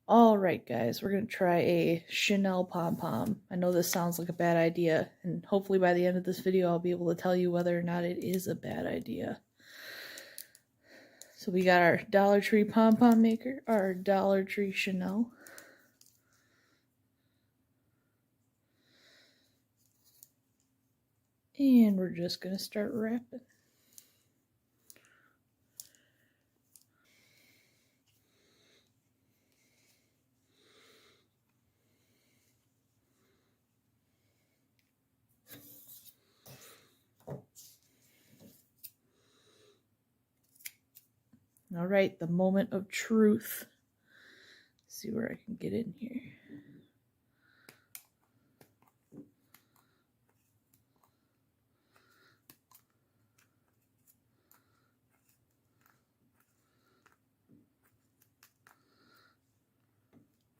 Alright guys, we're going to try a Chenille Pom Pom. I know this sounds like a bad idea, and hopefully by the end of this video I'll be able to tell you whether or not it is a bad idea. So we got our Dollar Tree Pom Pom maker, our Dollar Tree Chenille. And we're just going to start wrapping. Alright, the moment of truth. Let's see where I can get in here.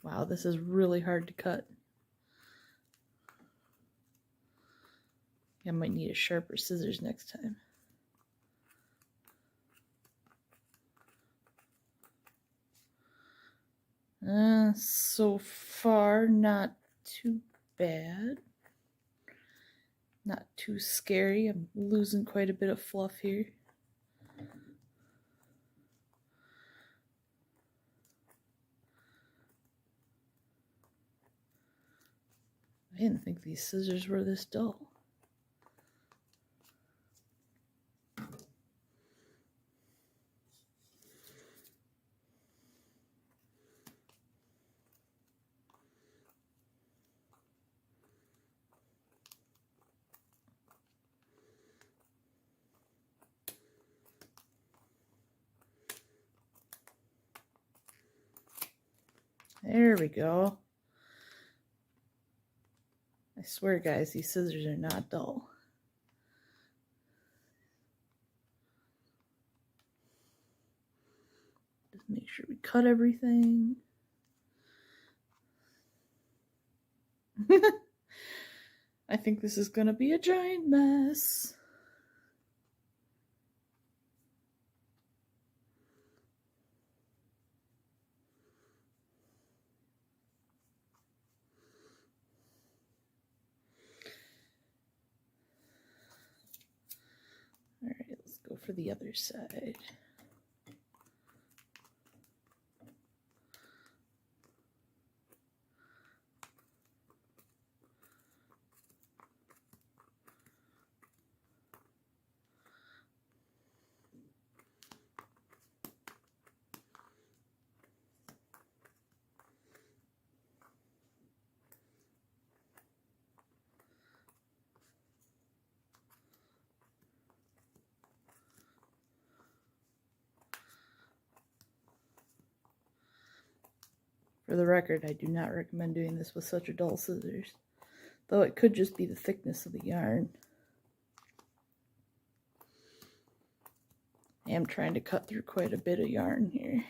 Wow, this is really hard to cut. I might need a sharper scissors next time. So far, not too bad. Not too scary. I'm losing quite a bit of fluff here. I didn't think these scissors were this dull. There we go. I swear, guys, these scissors are not dull. Just make sure we cut everything. I think this is going to be a giant mess. Alright, let's go for the other side. For the record, I do not recommend doing this with such a dull scissors, though it could just be the thickness of the yarn. I am trying to cut through quite a bit of yarn here.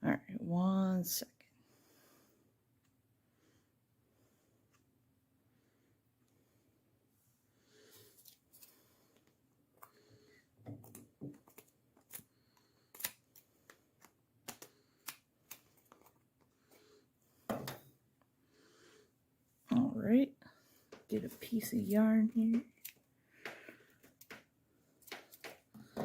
Alright, 1 second. Alright, get a piece of yarn here. I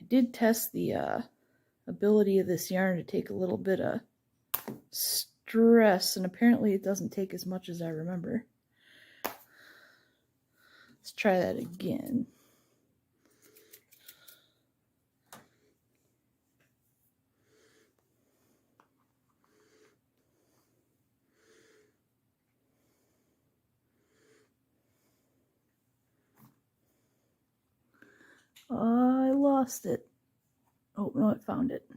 did test the ability of this yarn to take a little bit of stress, and apparently it doesn't take as much as I remember. Let's try that again. I lost it. Oh, no, I found it.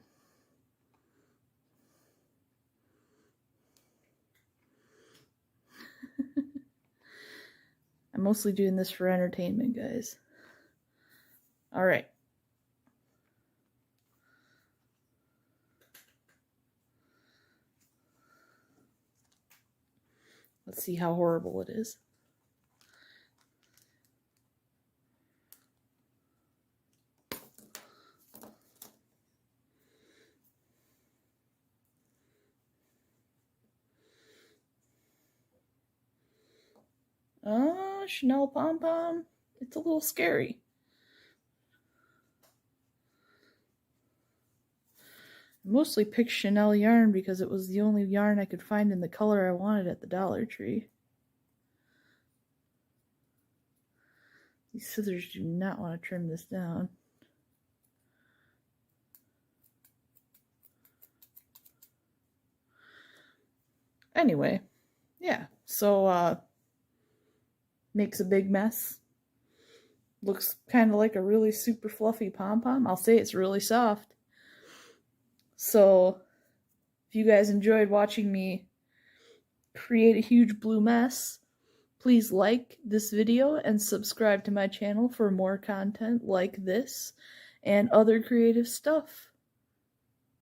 I'm mostly doing this for entertainment, guys. All right. Let's see how horrible it is. Oh, Chenille Pom Pom. It's a little scary. I mostly picked Chenille Yarn because it was the only yarn I could find in the color I wanted at the Dollar Tree. These scissors do not want to trim this down. Anyway, yeah, so makes a big mess. Looks kind of like a really super fluffy pom-pom. I'll say it's really soft. So if you guys enjoyed watching me create a huge blue mess, please like this video and subscribe to my channel for more content like this and other creative stuff.